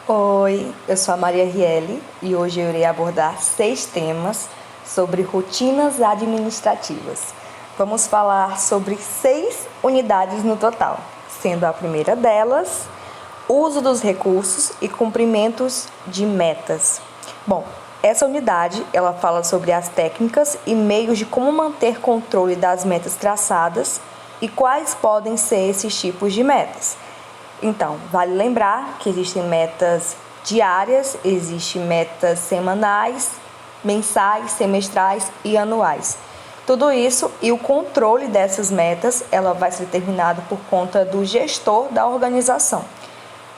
Oi, eu sou a Maria Riele e hoje eu irei abordar 6 temas sobre rotinas administrativas. Vamos falar sobre 6 unidades no total, sendo a primeira delas uso dos recursos e cumprimentos de metas. Bom, essa unidade ela fala sobre as técnicas e meios de como manter controle das metas traçadas e quais podem ser esses tipos de metas. Então, vale lembrar que existem metas diárias, existem metas semanais, mensais, semestrais e anuais. Tudo isso e o controle dessas metas, ela vai ser determinado por conta do gestor da organização.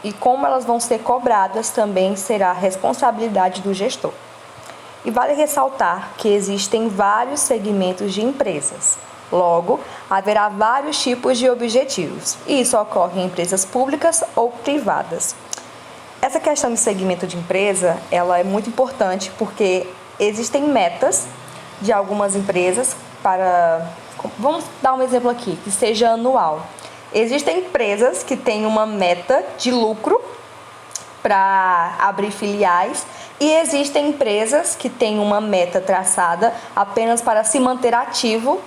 E como elas vão ser cobradas também será a responsabilidade do gestor. E vale ressaltar que existem vários segmentos de empresas. Logo, haverá vários tipos de objetivos, e isso ocorre em empresas públicas ou privadas. Essa questão de segmento de empresa, ela é muito importante porque existem metas de algumas empresas para... Vamos dar um exemplo aqui, que seja anual. Existem empresas que têm uma meta de lucro para abrir filiais e existem empresas que têm uma meta traçada apenas para se manter ativo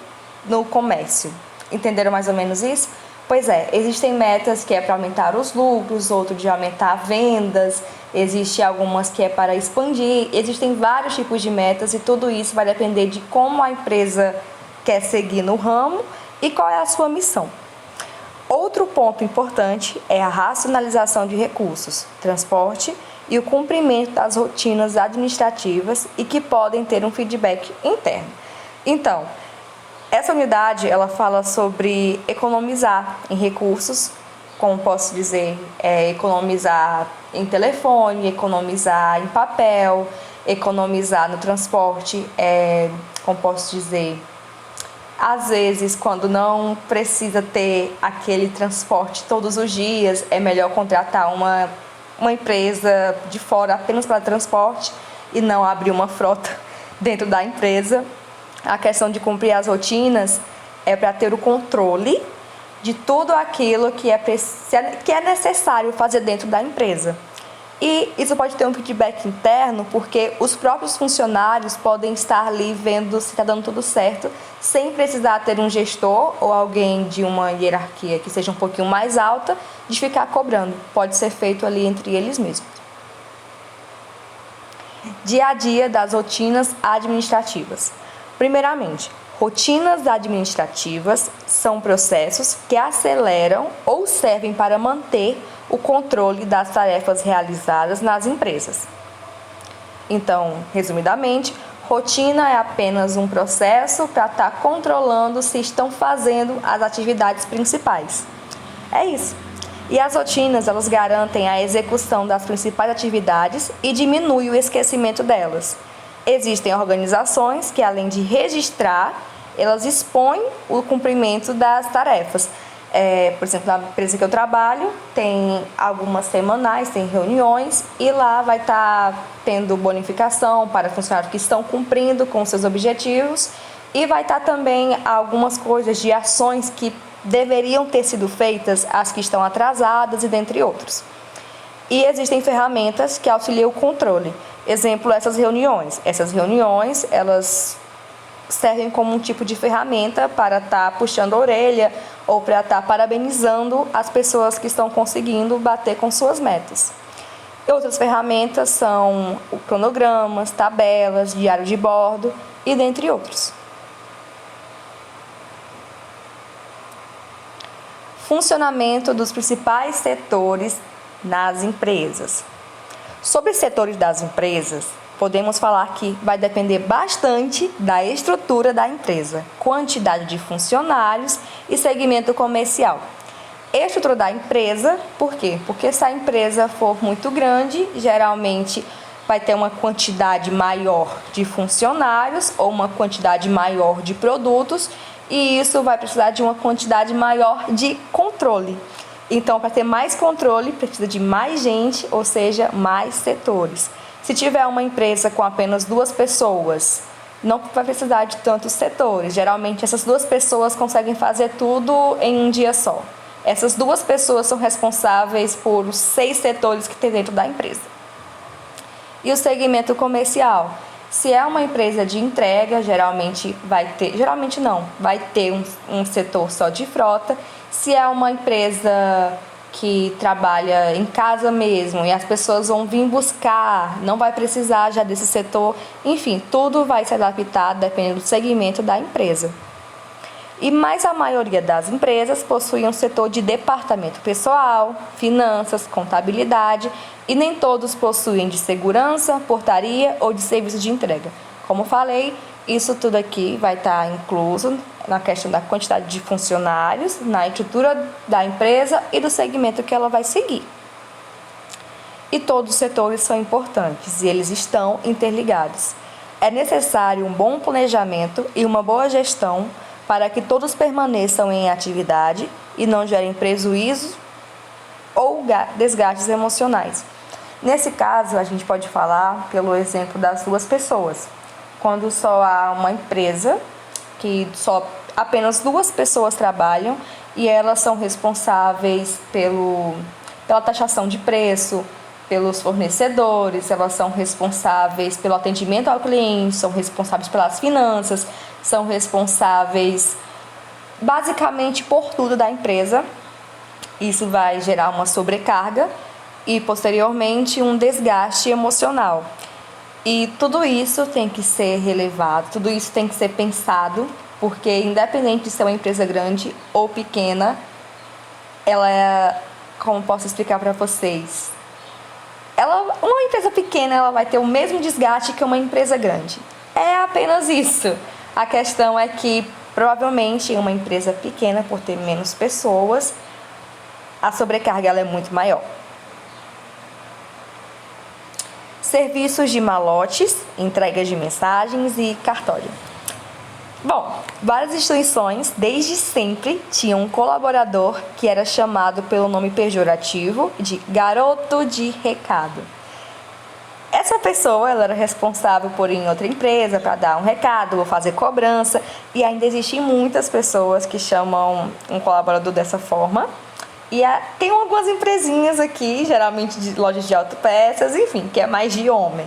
no comércio. Entenderam mais ou menos isso? Pois é, existem metas que é para aumentar os lucros, outro de aumentar vendas, existe algumas que é para expandir, existem vários tipos de metas e tudo isso vai depender de como a empresa quer seguir no ramo e qual é a sua missão. Outro ponto importante é a racionalização de recursos, transporte e o cumprimento das rotinas administrativas e que podem ter um feedback interno. Então, essa unidade, ela fala sobre economizar em recursos, como posso dizer, economizar em telefone, economizar em papel, economizar no transporte, como posso dizer, às vezes, quando não precisa ter aquele transporte todos os dias, é melhor contratar uma empresa de fora apenas para transporte e não abrir uma frota dentro da empresa. A questão de cumprir as rotinas é para ter o controle de tudo aquilo que é necessário fazer dentro da empresa. E isso pode ter um feedback interno, porque os próprios funcionários podem estar ali vendo se está dando tudo certo, sem precisar ter um gestor ou alguém de uma hierarquia que seja um pouquinho mais alta, de ficar cobrando. Pode ser feito ali entre eles mesmos. Dia a dia das rotinas administrativas. Primeiramente, rotinas administrativas são processos que aceleram ou servem para manter o controle das tarefas realizadas nas empresas. Então, resumidamente, rotina é apenas um processo para estar controlando se estão fazendo as atividades principais. É isso. E as rotinas, elas garantem a execução das principais atividades e diminuem o esquecimento delas. Existem organizações que, além de registrar, elas expõem o cumprimento das tarefas. Por exemplo, na empresa que eu trabalho, tem algumas semanais, tem reuniões, e lá vai estar tendo bonificação para funcionários que estão cumprindo com seus objetivos, e vai estar também algumas coisas de ações que deveriam ter sido feitas, as que estão atrasadas e dentre outros. E existem ferramentas que auxiliam o controle. Exemplo, essas reuniões. Essas reuniões, elas servem como um tipo de ferramenta para estar puxando a orelha ou para estar parabenizando as pessoas que estão conseguindo bater com suas metas. E outras ferramentas são cronogramas, tabelas, diário de bordo e dentre outros. Funcionamento dos principais setores nas empresas. Sobre os setores das empresas, podemos falar que vai depender bastante da estrutura da empresa, quantidade de funcionários e segmento comercial. Estrutura da empresa, por quê? Porque se a empresa for muito grande, geralmente vai ter uma quantidade maior de funcionários ou uma quantidade maior de produtos e isso vai precisar de uma quantidade maior de controle. Então, para ter mais controle, precisa de mais gente, ou seja, mais setores. Se tiver uma empresa com apenas 2 pessoas, não vai precisar de tantos setores. Geralmente, essas 2 pessoas conseguem fazer tudo em um dia só. Essas duas pessoas são responsáveis por os 6 setores que tem dentro da empresa. E o segmento comercial? Se é uma empresa de entrega, geralmente vai ter um setor só de frota. Se é uma empresa que trabalha em casa mesmo e as pessoas vão vir buscar, não vai precisar já desse setor. Enfim, tudo vai se adaptar dependendo do segmento da empresa. Mas a maioria das empresas possui um setor de departamento pessoal, finanças, contabilidade, e nem todos possuem de segurança, portaria ou de serviço de entrega. Como falei, isso tudo aqui vai estar incluso na questão da quantidade de funcionários, na estrutura da empresa e do segmento que ela vai seguir. E todos os setores são importantes e eles estão interligados. É necessário um bom planejamento e uma boa gestão para que todos permaneçam em atividade e não gerem prejuízos ou desgastes emocionais. Nesse caso, a gente pode falar pelo exemplo das 2 pessoas. Quando só há uma empresa que só apenas 2 pessoas trabalham e elas são responsáveis pela taxação de preço, pelos fornecedores, elas são responsáveis pelo atendimento ao cliente, são responsáveis pelas finanças, são responsáveis basicamente por tudo da empresa. Isso vai gerar uma sobrecarga e posteriormente um desgaste emocional. E tudo isso tem que ser relevado, tudo isso tem que ser pensado, porque independente de ser uma empresa grande ou pequena, como posso explicar para vocês? Uma empresa pequena ela vai ter o mesmo desgaste que uma empresa grande. É apenas isso. A questão é que, provavelmente, em uma empresa pequena, por ter menos pessoas, a sobrecarga ela é muito maior. Serviços de malotes, entregas de mensagens e cartório. Bom, várias instituições, desde sempre, tinham um colaborador que era chamado pelo nome pejorativo de garoto de recado. Essa pessoa ela era responsável por ir em outra empresa para dar um recado ou fazer cobrança, e ainda existem muitas pessoas que chamam um colaborador dessa forma. E tem algumas empresinhas aqui, geralmente de lojas de autopeças, enfim, que é mais de homem.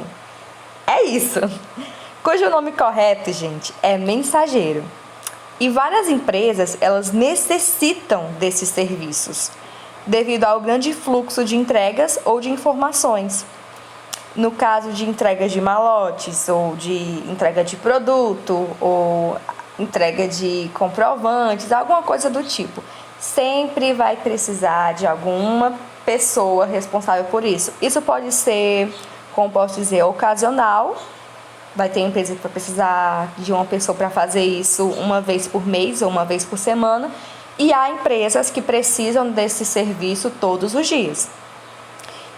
É isso. Cujo nome correto, gente, é mensageiro. E várias empresas, elas necessitam desses serviços, devido ao grande fluxo de entregas ou de informações. No caso de entregas de malotes, ou de entrega de produto, ou entrega de comprovantes, alguma coisa do tipo. Sempre vai precisar de alguma pessoa responsável por isso. Isso pode ser, como posso dizer, ocasional. Vai ter empresa que vai precisar de uma pessoa para fazer isso uma vez por mês ou uma vez por semana. E há empresas que precisam desse serviço todos os dias.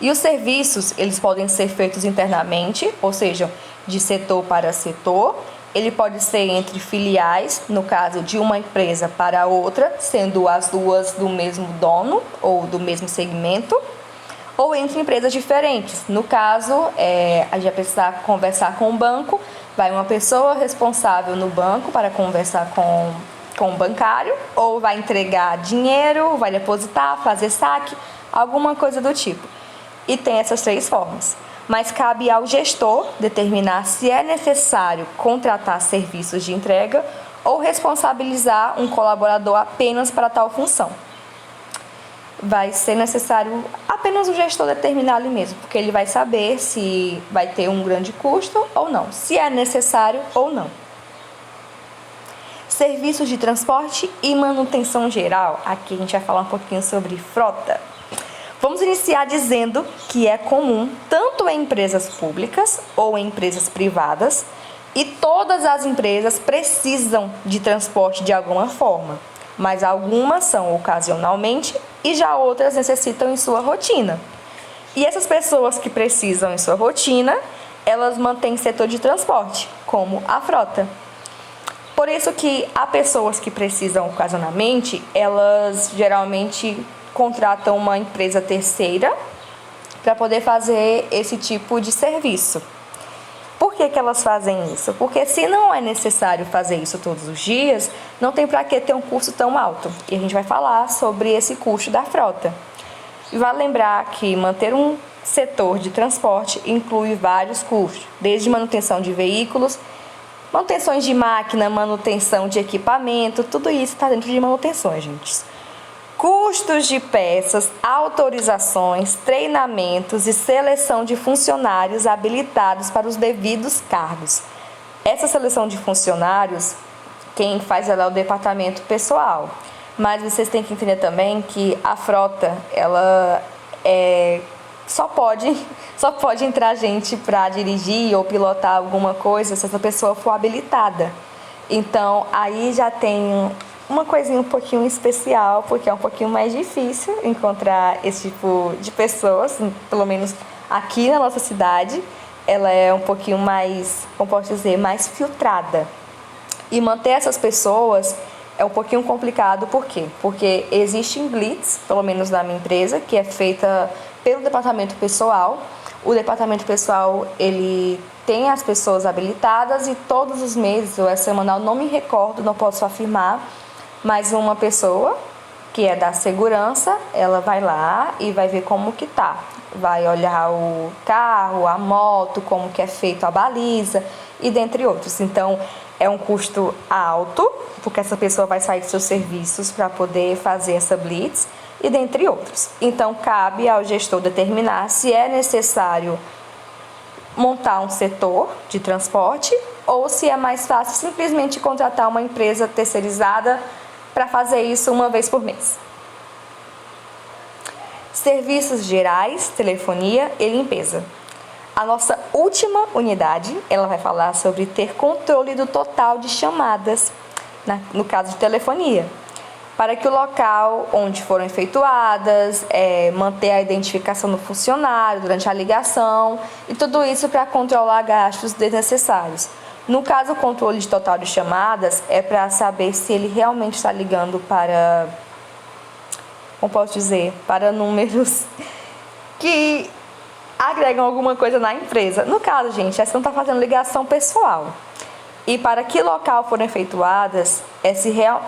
E os serviços, eles podem ser feitos internamente, ou seja, de setor para setor. Ele pode ser entre filiais, no caso de uma empresa para outra, sendo as duas do mesmo dono ou do mesmo segmento, ou entre empresas diferentes. No caso, a gente vai precisar conversar com o banco, vai uma pessoa responsável no banco para conversar com o bancário, ou vai entregar dinheiro, vai depositar, fazer saque, alguma coisa do tipo. E tem essas 3 formas. Mas cabe ao gestor determinar se é necessário contratar serviços de entrega ou responsabilizar um colaborador apenas para tal função. Vai ser necessário apenas o gestor determinar ali mesmo, porque ele vai saber se vai ter um grande custo ou não, se é necessário ou não. Serviços de transporte e manutenção geral. Aqui a gente vai falar um pouquinho sobre frota. Vamos iniciar dizendo que é comum, tanto em empresas públicas ou em empresas privadas, e todas as empresas precisam de transporte de alguma forma, mas algumas são ocasionalmente e já outras necessitam em sua rotina. E essas pessoas que precisam em sua rotina, elas mantêm setor de transporte, como a frota. Por isso que há pessoas que precisam ocasionalmente, elas geralmente contratam uma empresa terceira para poder fazer esse tipo de serviço. Por que elas fazem isso? Porque se não é necessário fazer isso todos os dias, não tem para que ter um custo tão alto. E a gente vai falar sobre esse custo da frota. E vale lembrar que manter um setor de transporte inclui vários custos, desde manutenção de veículos, manutenções de máquina, manutenção de equipamento, tudo isso está dentro de manutenções, gente. Custos de peças, autorizações, treinamentos e seleção de funcionários habilitados para os devidos cargos. Essa seleção de funcionários, quem faz ela é o departamento pessoal. Mas vocês têm que entender também que a frota, ela só pode entrar gente para dirigir ou pilotar alguma coisa se essa pessoa for habilitada. Então, aí já tem uma coisinha um pouquinho especial, porque é um pouquinho mais difícil encontrar esse tipo de pessoas, pelo menos aqui na nossa cidade, ela é um pouquinho mais, como posso dizer, mais filtrada. E manter essas pessoas é um pouquinho complicado, por quê? Porque existe um blitz, pelo menos na minha empresa, que é feita pelo departamento pessoal. O departamento pessoal, ele tem as pessoas habilitadas e todos os meses, ou é semanal, não me recordo, não posso afirmar, mas uma pessoa que é da segurança, ela vai lá e vai ver como que tá. Vai olhar o carro, a moto, como que é feito a baliza e dentre outros. Então, é um custo alto, porque essa pessoa vai sair de seus serviços para poder fazer essa blitz e dentre outros. Então, cabe ao gestor determinar se é necessário montar um setor de transporte ou se é mais fácil simplesmente contratar uma empresa terceirizada para fazer isso uma vez por mês. Serviços gerais, telefonia e limpeza. A nossa última unidade, ela vai falar sobre ter controle do total de chamadas, no caso de telefonia, para que o local onde foram efetuadas, manter a identificação do funcionário durante a ligação e tudo isso para controlar gastos desnecessários. No caso, o controle de total de chamadas é para saber se ele realmente está ligando para, como posso dizer, para números que agregam alguma coisa na empresa. No caso, gente, você não está fazendo ligação pessoal. E para que local foram efetuadas,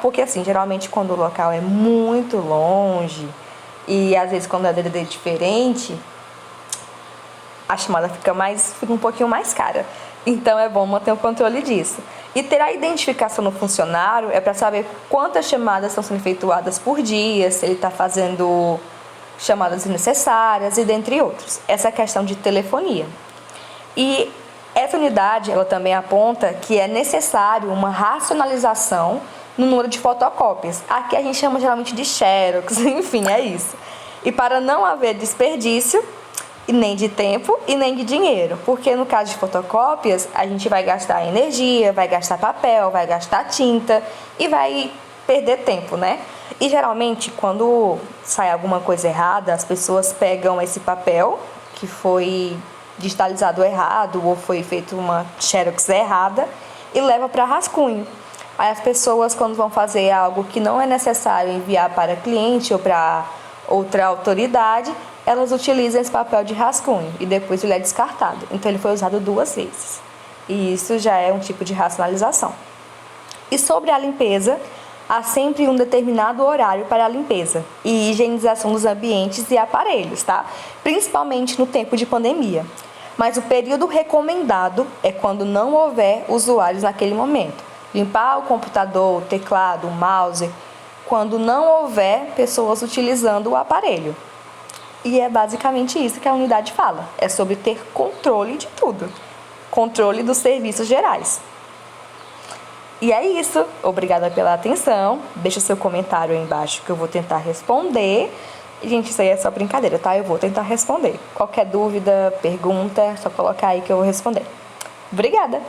porque assim, geralmente quando o local é muito longe e às vezes quando é DDD diferente, a chamada fica um pouquinho mais cara. Então é bom manter o controle disso. E ter a identificação do funcionário é para saber quantas chamadas estão sendo efetuadas por dia, se ele está fazendo chamadas desnecessárias e dentre outros. Essa é a questão de telefonia. E essa unidade, ela também aponta que é necessário uma racionalização no número de fotocópias. Aqui a gente chama geralmente de xerox, enfim, é isso. E para não haver desperdício, nem de tempo e nem de dinheiro, porque no caso de fotocópias, a gente vai gastar energia, vai gastar papel, vai gastar tinta e vai perder tempo, né? E geralmente, quando sai alguma coisa errada, as pessoas pegam esse papel que foi digitalizado errado ou foi feito uma xerox errada e leva para rascunho. Aí as pessoas, quando vão fazer algo que não é necessário enviar para cliente ou para outra autoridade, elas utilizam esse papel de rascunho e depois ele é descartado. Então ele foi usado 2 vezes. E isso já é um tipo de racionalização. E sobre a limpeza, há sempre um determinado horário para a limpeza e higienização dos ambientes e aparelhos, tá? Principalmente no tempo de pandemia. Mas o período recomendado é quando não houver usuários naquele momento. Limpar o computador, o teclado, o mouse, quando não houver pessoas utilizando o aparelho. E é basicamente isso que a unidade fala. É sobre ter controle de tudo. Controle dos serviços gerais. E é isso. Obrigada pela atenção. Deixa seu comentário aí embaixo que eu vou tentar responder. E, gente, isso aí é só brincadeira, tá? Eu vou tentar responder. Qualquer dúvida, pergunta, é só colocar aí que eu vou responder. Obrigada!